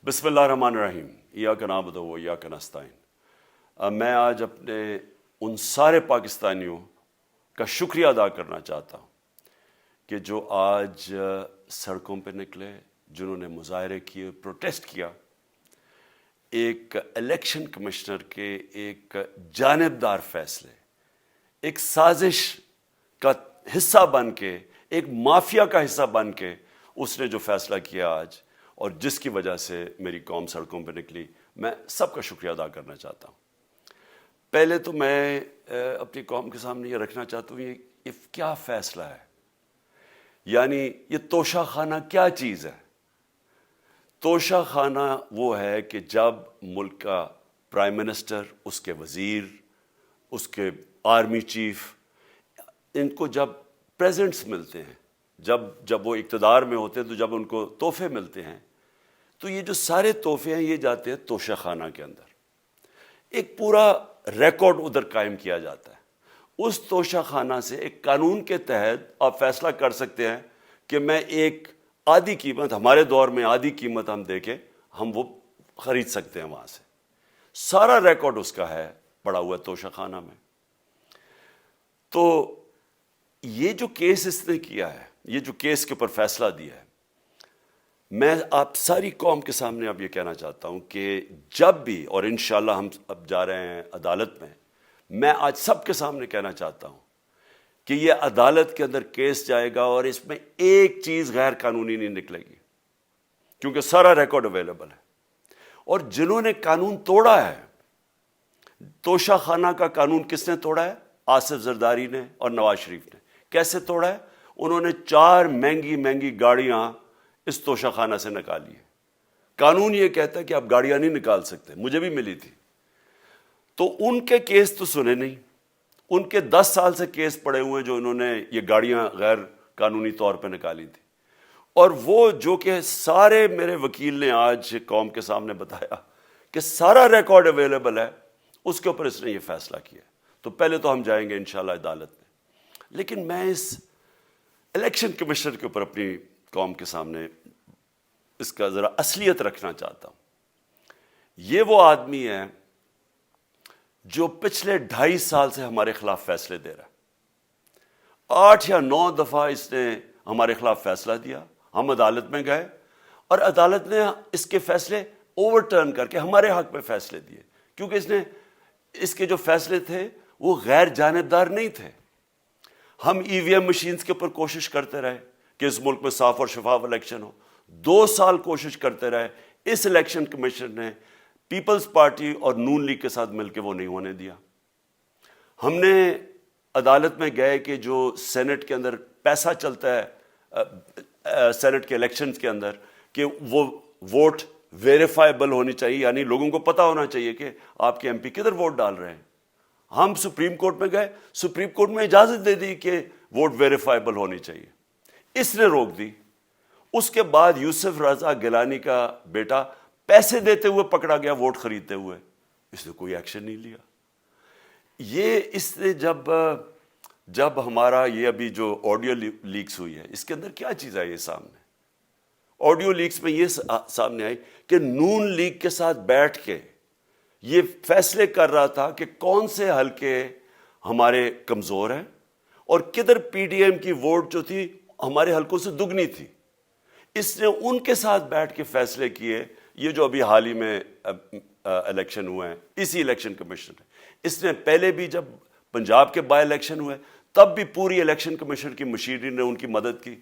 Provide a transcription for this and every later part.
بسم اللہ الرحمن الرحیم ایاک نعبد و ایاک نستعین۔ میں آج اپنے ان سارے پاکستانیوں کا شکریہ ادا کرنا چاہتا ہوں کہ جو آج سڑکوں پہ نکلے، جنہوں نے مظاہرے کیے، پروٹیسٹ کیا، ایک الیکشن کمشنر کے ایک جانبدار فیصلے، ایک سازش کا حصہ بن کے، ایک مافیا کا حصہ بن کے اس نے جو فیصلہ کیا آج، اور جس کی وجہ سے میری قوم سڑکوں پہ نکلی، میں سب کا شکریہ ادا کرنا چاہتا ہوں۔ پہلے تو میں اپنی قوم کے سامنے یہ رکھنا چاہتا ہوں یہ کیا فیصلہ ہے، یعنی یہ توشہ خانہ کیا چیز ہے؟ توشہ خانہ وہ ہے کہ جب ملک کا پرائم منسٹر، اس کے وزیر، اس کے آرمی چیف، ان کو جب پریزنٹس ملتے ہیں، جب وہ اقتدار میں ہوتے ہیں، تو جب ان کو تحفے ملتے ہیں، تو یہ جو سارے تحفے ہیں یہ جاتے ہیں توشہ خانہ کے اندر۔ ایک پورا ریکارڈ ادھر قائم کیا جاتا ہے۔ اس توشہ خانہ سے ایک قانون کے تحت آپ فیصلہ کر سکتے ہیں کہ میں ایک آدھی قیمت، ہمارے دور میں آدھی قیمت ہم دے کے ہم وہ خرید سکتے ہیں وہاں سے۔ سارا ریکارڈ اس کا ہے پڑا ہوا توشہ خانہ میں۔ تو یہ جو کیس اس نے کیا ہے، یہ جو کیس کے اوپر فیصلہ دیا ہے، میں آپ ساری قوم کے سامنے اب یہ کہنا چاہتا ہوں کہ جب بھی، اور انشاءاللہ ہم اب جا رہے ہیں عدالت میں آج سب کے سامنے کہنا چاہتا ہوں کہ یہ عدالت کے اندر کیس جائے گا اور اس میں ایک چیز غیر قانونی نہیں نکلے گی، کیونکہ سارا ریکارڈ اویلیبل ہے۔ اور جنہوں نے قانون توڑا ہے، توشہ خانہ کا قانون کس نے توڑا ہے؟ آصف زرداری نے اور نواز شریف نے۔ کیسے توڑا ہے؟ انہوں نے 4 مہنگی گاڑیاں اس توشہ خانہ سے نکالی ہے۔ قانون یہ کہتا ہے کہ آپ گاڑیاں نہیں نکال سکتے، مجھے بھی ملی تھی۔ تو ان کے کیس تو سنے نہیں، ان کے 10 سال سے کیس پڑے ہوئے ہیں جو انہوں نے یہ گاڑیاں غیر قانونی طور پہ نکالی تھی۔ اور وہ جو کہ سارے میرے وکیل نے آج قوم کے سامنے بتایا کہ سارا ریکارڈ اویلیبل ہے، اس کے اوپر اس نے یہ فیصلہ کیا۔ تو پہلے تو ہم جائیں گے انشاءاللہ عدالت میں، لیکن میں اس الیکشن کمیشنر کے اوپر اپنی قوم کے سامنے اس کا ذرا اصلیت رکھنا چاہتا ہوں۔ یہ وہ آدمی ہے جو پچھلے 2.5 سال سے ہمارے خلاف فیصلے دے رہا ہے۔ 8 یا 9 دفعہ اس نے ہمارے خلاف فیصلہ دیا، ہم عدالت میں گئے اور عدالت نے اس کے فیصلے اوور ٹرن کر کے ہمارے حق میں فیصلے دیے، کیونکہ اس کے جو فیصلے تھے وہ غیر جانبدار نہیں تھے۔ ہم ای وی ایم مشینز کے اوپر کوشش کرتے رہے کہ اس ملک میں صاف اور شفاف الیکشن ہو، 2 سال کوشش کرتے رہے۔ اس الیکشن کمیشن نے پیپلز پارٹی اور نون لیگ کے ساتھ مل کے وہ نہیں ہونے دیا۔ ہم نے عدالت میں گئے کہ جو سینٹ کے اندر پیسہ چلتا ہے، سینٹ کے الیکشنز کے اندر، کہ وہ ووٹ ویریفائبل ہونی چاہیے، یعنی لوگوں کو پتہ ہونا چاہیے کہ آپ کے ایم پی کدھر ووٹ ڈال رہے ہیں۔ ہم سپریم کورٹ میں گئے، سپریم کورٹ میں اجازت دے دی کہ ووٹ ویریفائبل ہونی چاہیے، اس نے روک دی۔ اس کے بعد یوسف رضا گیلانی کا بیٹا پیسے دیتے ہوئے پکڑا گیا ووٹ خریدتے ہوئے، اس نے کوئی ایکشن نہیں لیا۔ یہ اس نے جب ہمارا یہ ابھی جو آڈیو لیکس ہوئی ہے، اس کے اندر کیا چیز آئی ہے سامنے؟ آڈیو لیکس میں یہ سامنے آئی کہ نون لیگ کے ساتھ بیٹھ کے یہ فیصلے کر رہا تھا کہ کون سے حلقے ہمارے کمزور ہیں اور کدھر پی ڈی ایم کی ووٹ جو تھی ہمارے حلقوں سے دگنی تھی۔ اس نے ان کے ساتھ بیٹھ کے فیصلے کیے۔ یہ جو ابھی حال ہی میں الیکشن ہوئے ہیں، اسی الیکشن کمیشن نے، اس نے پہلے بھی جب پنجاب کے بائی الیکشن ہوئے تب بھی پوری الیکشن کمیشن کی مشینری نے ان کی مدد کی،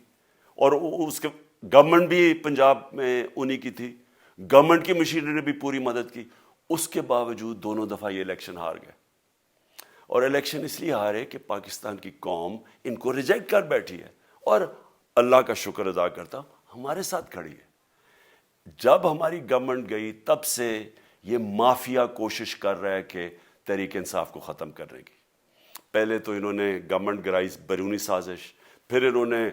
اور اس کے گورنمنٹ بھی پنجاب میں انہی کی تھی، گورنمنٹ کی مشینری نے بھی پوری مدد کی۔ اس کے باوجود دونوں دفعہ یہ الیکشن ہار گئے، اور الیکشن اس لیے ہارے کہ پاکستان کی قوم ان کو ریجیکٹ کر بیٹھی ہے، اور اللہ کا شکر ادا کرتا ہوں ہمارے ساتھ کھڑی ہے۔ جب ہماری گورنمنٹ گئی تب سے یہ مافیا کوشش کر رہا ہے کہ تحریک انصاف کو ختم کرنے کی۔ پہلے تو انہوں نے گورنمنٹ گرائی بیرونی سازش، پھر انہوں نے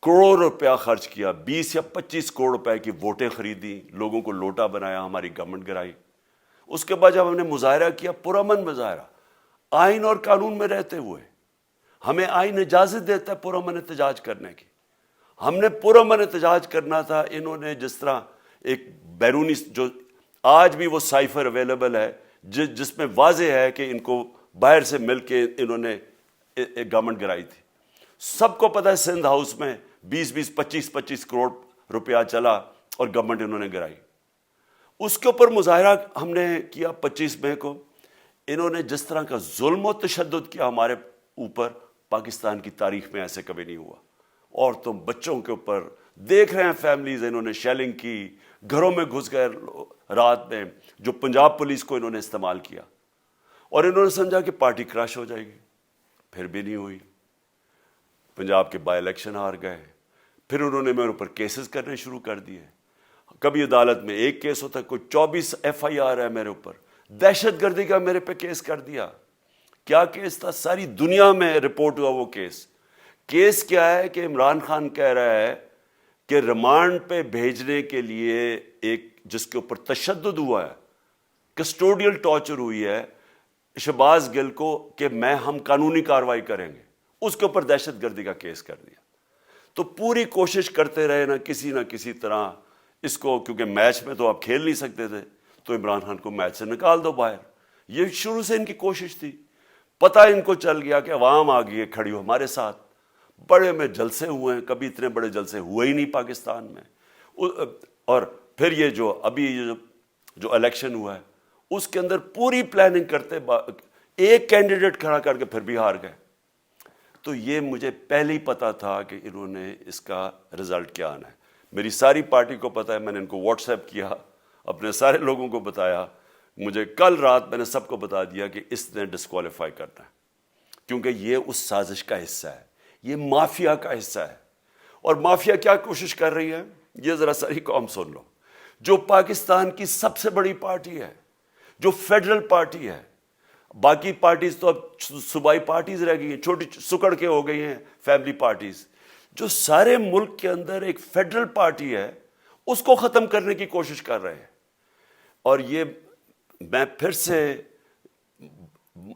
کروڑ روپیہ خرچ کیا، 20 یا 25 کروڑ روپے کی ووٹیں خریدی، لوگوں کو لوٹا بنایا، ہماری گورنمنٹ گرائی۔ اس کے بعد جب ہم نے مظاہرہ کیا، پرامن مظاہرہ، آئین اور قانون میں رہتے ہوئے، ہمیں آئین اجازت دیتا ہے پرامن احتجاج کرنے کی، ہم نے پرامن احتجاج کرنا تھا۔ انہوں نے جس طرح ایک بیرونی جو آج بھی وہ سائفر اویلیبل ہے جس میں واضح ہے کہ ان کو باہر سے مل کے انہوں نے ایک گورنمنٹ گرائی تھی. سب کو پتہ ہے سندھ ہاؤس میں 20-25 کروڑ روپیہ چلا اور گورنمنٹ انہوں نے گرائی. اس کے اوپر مظاہرہ ہم نے کیا 25 مئی کو. انہوں نے جس طرح کا ظلم و تشدد کیا ہمارے اوپر پاکستان کی تاریخ میں ایسے کبھی نہیں ہوا. عورتوں بچوں کے اوپر دیکھ رہے ہیں فیملیز, انہوں نے شیلنگ کی, گھروں میں گھس گئے رات میں, جو پنجاب پولیس کو انہوں نے استعمال کیا, اور انہوں نے سمجھا کہ پارٹی کراش ہو جائے گی. پھر بھی نہیں ہوئی. پنجاب کے بائی الیکشن ہار گئے. پھر انہوں نے میرے اوپر کیسز کرنے شروع کر دیے. کبھی عدالت میں ایک کیس ہوتا ہے, کوئی 24 FIR ہے میرے اوپر. دہشت گردی کا میرے پہ کیس کر دیا. کیا کیس تھا؟ ساری دنیا میں رپورٹ ہوا وہ کیس. کیس کیا ہے کہ عمران خان کہہ رہا ہے کہ ریمانڈ پہ بھیجنے کے لیے ایک جس کے اوپر تشدد ہوا ہے, کسٹوڈیل ٹارچر ہوئی ہے شہباز گل کو, کہ ہم قانونی کارروائی کریں گے. اس کے اوپر دہشت گردی کا کیس کر دیا. تو پوری کوشش کرتے رہے نہ کسی طرح اس کو, کیونکہ میچ میں تو آپ کھیل نہیں سکتے تھے, تو عمران خان کو میچ سے نکال دو باہر. یہ شروع سے ان کی کوشش تھی. پتہ ان کو چل گیا کہ عوام آ گئی ہے کھڑی ہو ہمارے ساتھ. بڑے میں جلسے ہوئے ہیں, کبھی اتنے بڑے جلسے ہوئے ہی نہیں پاکستان میں. اور پھر یہ جو ابھی جو الیکشن ہوا ہے اس کے اندر پوری پلاننگ کرتے ایک کینڈیڈیٹ کھڑا کر کے پھر بھی ہار گئے. تو یہ مجھے پہلے ہی پتا تھا کہ انہوں نے اس کا رزلٹ کیا آنا ہے. میری ساری پارٹی کو پتا ہے, میں نے ان کو واٹس ایپ کیا, اپنے سارے لوگوں کو بتایا. مجھے کل رات میں نے سب کو بتا دیا کہ اس نے ڈسکوالیفائی کرنا ہے, کیونکہ یہ اس سازش کا حصہ ہے, یہ مافیا کا حصہ ہے. اور مافیا کیا کوشش کر رہی ہے یہ ذرا ساری قوم سن لو. جو پاکستان کی سب سے بڑی پارٹی ہے, جو فیڈرل پارٹی ہے, باقی پارٹیز تو اب صوبائی پارٹیز رہ گئی ہیں, چھوٹی سکڑ کے ہو گئی ہیں فیملی پارٹیز. جو سارے ملک کے اندر ایک فیڈرل پارٹی ہے اس کو ختم کرنے کی کوشش کر رہے ہیں. اور یہ میں پھر سے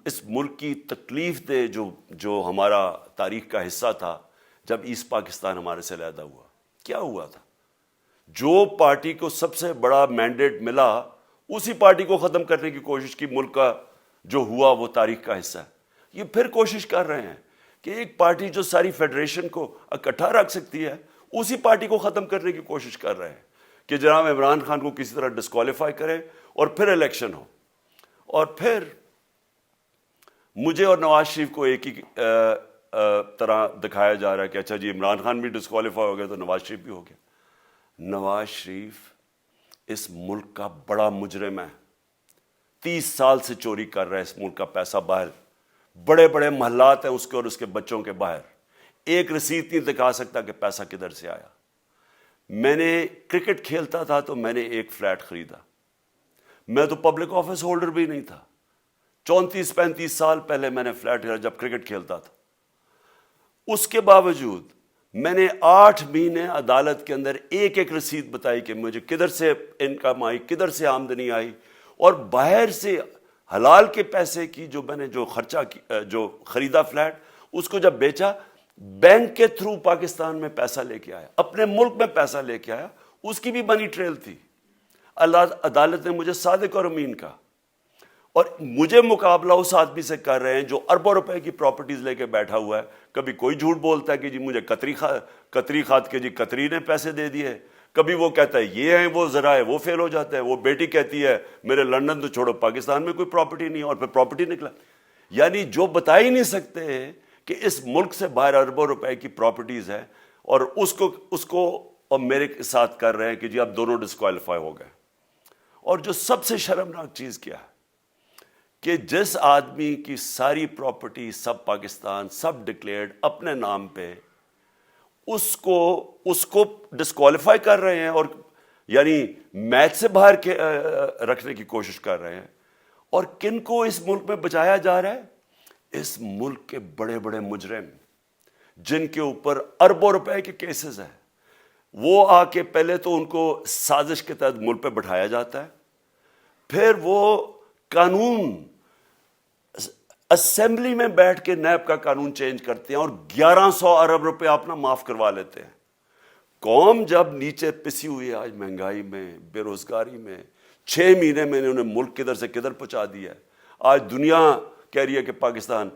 اس ملک کی تکلیف دے جو ہمارا تاریخ کا حصہ تھا, جب ایسٹ پاکستان ہمارے سے علیحدہ ہوا, کیا ہوا تھا؟ جو پارٹی کو سب سے بڑا مینڈیٹ ملا اسی پارٹی کو ختم کرنے کی کوشش کی. ملک کا جو ہوا وہ تاریخ کا حصہ ہے. یہ پھر کوشش کر رہے ہیں کہ ایک پارٹی جو ساری فیڈریشن کو اکٹھا رکھ سکتی ہے اسی پارٹی کو ختم کرنے کی کوشش کر رہے ہیں کہ جناب عمران خان کو کسی طرح ڈسکوالیفائی کرے اور پھر الیکشن ہو. اور پھر مجھے اور نواز شریف کو ایک ہی طرح دکھایا جا رہا ہے کہ اچھا جی عمران خان بھی ڈسکوالیفائی ہو گیا تو نواز شریف بھی ہو گیا. نواز شریف اس ملک کا بڑا مجرم ہے. 30 سال سے چوری کر رہا ہے اس ملک کا پیسہ باہر. بڑے بڑے محلات ہیں اس کے اور اس کے بچوں کے باہر. ایک رسید نہیں دکھا سکتا کہ پیسہ کدھر سے آیا. میں نے کرکٹ کھیلتا تھا تو میں نے ایک فلیٹ خریدا. میں تو پبلک آفس ہولڈر بھی نہیں تھا. 34-35 سال پہلے میں نے فلیٹ خریدا جب کرکٹ کھیلتا تھا. اس کے باوجود میں نے 8 مہینے عدالت کے اندر ایک رسید بتائی کہ مجھے کدھر سے انکم آئی, کدھر سے آمدنی آئی, اور باہر سے حلال کے پیسے کی جو میں نے جو خرچہ جو خریدا فلیٹ, اس کو جب بیچا بینک کے تھرو پاکستان میں پیسہ لے کے آیا, اپنے ملک میں پیسہ لے کے آیا. اس کی بھی منی ٹریل تھی. عدالت نے مجھے صادق اور امین کا, اور مجھے مقابلہ اس آدمی سے کر رہے ہیں جو اربوں روپے کی پراپرٹیز لے کے بیٹھا ہوا ہے. کبھی کوئی جھوٹ بولتا ہے کہ جی مجھے قطری کھاد کے جی قطری نے پیسے دے دیے, کبھی وہ کہتا ہے یہ ہیں وہ ذرائع, وہ فیل ہو جاتا ہے. وہ بیٹی کہتی ہے میرے لندن تو چھوڑو پاکستان میں کوئی پراپرٹی نہیں, اور پھر پراپرٹی نکلا. یعنی جو بتا ہی نہیں سکتے کہ اس ملک سے باہر اربوں روپے کی پراپرٹیز ہیں, اور اس کو اور میرے ساتھ کر رہے ہیں کہ جی اب دونوں ڈسکوالیفائی ہو گئے. اور جو سب سے شرمناک چیز کیا ہے کہ جس آدمی کی ساری پراپرٹی سب پاکستان سب ڈکلیئرڈ اپنے نام پہ, اس کو ڈسکوالیفائی کر رہے ہیں, اور یعنی میچ سے باہر رکھنے کی کوشش کر رہے ہیں. اور کن کو اس ملک میں بچایا جا رہا ہے؟ اس ملک کے بڑے بڑے مجرم جن کے اوپر اربوں روپے کے کیسز ہیں, وہ آ کے پہلے تو ان کو سازش کے تحت ملک پہ بٹھایا جاتا ہے, پھر وہ قانون اسمبلی میں بیٹھ کے نیب کا قانون چینج کرتے ہیں اور 1100 ارب روپے اپنا معاف کروا لیتے ہیں. قوم جب نیچے پسی ہوئی ہے آج مہنگائی میں, بے روزگاری میں, 6 مہینے میں انہوں نے ملک کدھر سے کدھر پہنچا دیا ہے. آج دنیا کہہ رہی ہے کہ پاکستان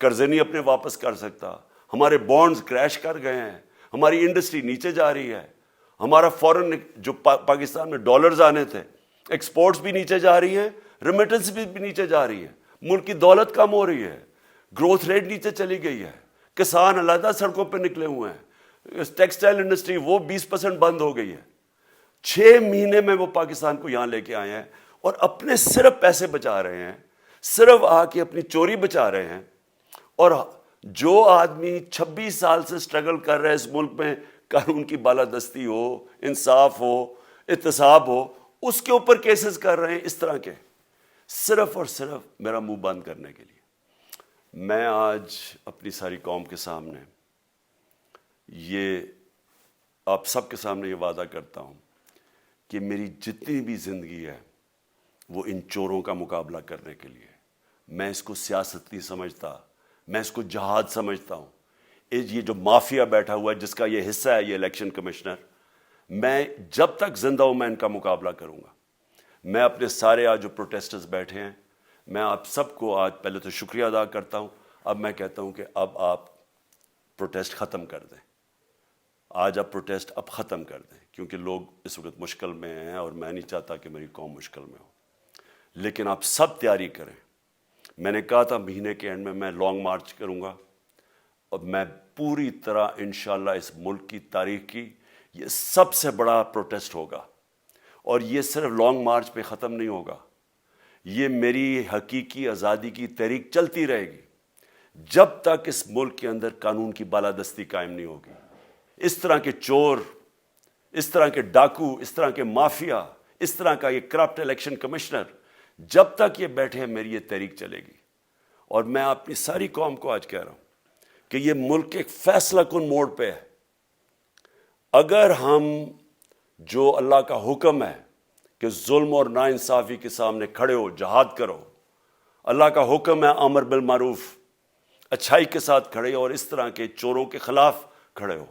قرضے نہیں اپنے واپس کر سکتا, ہمارے بانڈز کریش کر گئے ہیں, ہماری انڈسٹری نیچے جا رہی ہے, ہمارا فورن جو پاکستان میں ڈالرز آنے تھے ایکسپورٹس بھی نیچے جا رہی ہیں, ریمیٹنس بھی نیچے جا رہی ہے, ملک کی دولت کم ہو رہی ہے, گروتھ ریٹ نیچے چلی گئی ہے, کسان علیحدہ سڑکوں پہ نکلے ہوئے ہیں, ٹیکسٹائل انڈسٹری وہ 20% بند ہو گئی ہے. 6 مہینے میں وہ پاکستان کو یہاں لے کے آئے ہیں اور اپنے صرف پیسے بچا رہے ہیں, صرف آ کے اپنی چوری بچا رہے ہیں. اور جو آدمی 26 سال سے سٹرگل کر رہے ہیں اس ملک میں, قانون کی بالادستی ہو, انصاف ہو, احتساب ہو, اس کے اوپر کیسز کر رہے ہیں اس طرح کے, صرف اور صرف میرا منہ بند کرنے کے لیے. میں آج اپنی ساری قوم کے سامنے یہ آپ سب کے سامنے یہ وعدہ کرتا ہوں کہ میری جتنی بھی زندگی ہے وہ ان چوروں کا مقابلہ کرنے کے لیے. میں اس کو سیاست نہیں سمجھتا, میں اس کو جہاد سمجھتا ہوں. یہ جو مافیا بیٹھا ہوا ہے جس کا یہ حصہ ہے یہ الیکشن کمشنر, میں جب تک زندہ ہوں میں ان کا مقابلہ کروں گا. میں اپنے سارے آج جو پروٹیسٹرز بیٹھے ہیں, میں آپ سب کو آج پہلے تو شکریہ ادا کرتا ہوں. اب میں کہتا ہوں کہ اب آپ پروٹیسٹ ختم کر دیں. آج آپ پروٹیسٹ اب ختم کر دیں, کیونکہ لوگ اس وقت مشکل میں ہیں اور میں نہیں چاہتا کہ میری قوم مشکل میں ہو. لیکن آپ سب تیاری کریں. میں نے کہا تھا مہینے کے اینڈ میں لانگ مارچ کروں گا, اور میں پوری طرح انشاءاللہ اس ملک کی تاریخ کی یہ سب سے بڑا پروٹیسٹ ہوگا. اور یہ صرف لانگ مارچ پہ ختم نہیں ہوگا, یہ میری حقیقی آزادی کی تحریک چلتی رہے گی جب تک اس ملک کے اندر قانون کی بالادستی قائم نہیں ہوگی. اس طرح کے چور, اس طرح کے ڈاکو, اس طرح کے مافیا, اس طرح کا یہ کرپٹ الیکشن کمشنر, جب تک یہ بیٹھے ہیں میری یہ تحریک چلے گی. اور میں اپنی ساری قوم کو آج کہہ رہا ہوں کہ یہ ملک ایک فیصلہ کن موڑ پہ ہے. اگر ہم جو اللہ کا حکم ہے کہ ظلم اور ناانصافی کے سامنے کھڑے ہو, جہاد کرو, اللہ کا حکم ہے امر بالمعروف, اچھائی کے ساتھ کھڑے ہو اور اس طرح کے چوروں کے خلاف کھڑے ہو,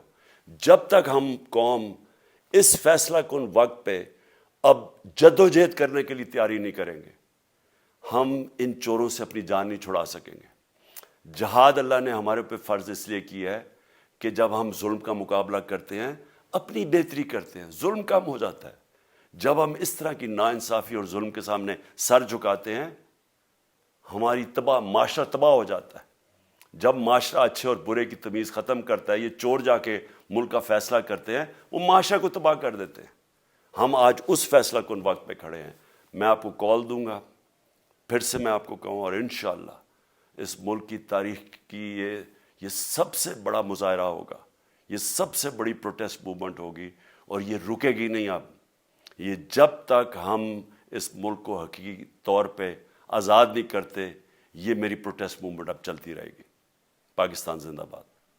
جب تک ہم قوم اس فیصلہ کن وقت پہ اب جدوجہد کرنے کے لیے تیاری نہیں کریں گے, ہم ان چوروں سے اپنی جان نہیں چھڑا سکیں گے. جہاد اللہ نے ہمارے پہ فرض اس لیے کیا ہے کہ جب ہم ظلم کا مقابلہ کرتے ہیں اپنی بہتری کرتے ہیں, ظلم کم ہو جاتا ہے. جب ہم اس طرح کی ناانصافی اور ظلم کے سامنے سر جھکاتے ہیں ہماری معاشرہ تباہ ہو جاتا ہے. جب معاشرہ اچھے اور برے کی تمیز ختم کرتا ہے, یہ چور جا کے ملک کا فیصلہ کرتے ہیں, وہ معاشرہ کو تباہ کر دیتے ہیں. ہم آج اس فیصلہ کن وقت پہ کھڑے ہیں. میں آپ کو کال دوں گا, پھر سے میں آپ کو کہوں, اور انشاءاللہ اس ملک کی تاریخ کی یہ سب سے بڑا مظاہرہ ہوگا, یہ سب سے بڑی پروٹیسٹ موومنٹ ہوگی, اور یہ رکے گی نہیں. اب یہ جب تک ہم اس ملک کو حقیقی طور پہ آزاد نہیں کرتے, یہ میری پروٹیسٹ موومنٹ اب چلتی رہے گی. پاکستان زندہ باد.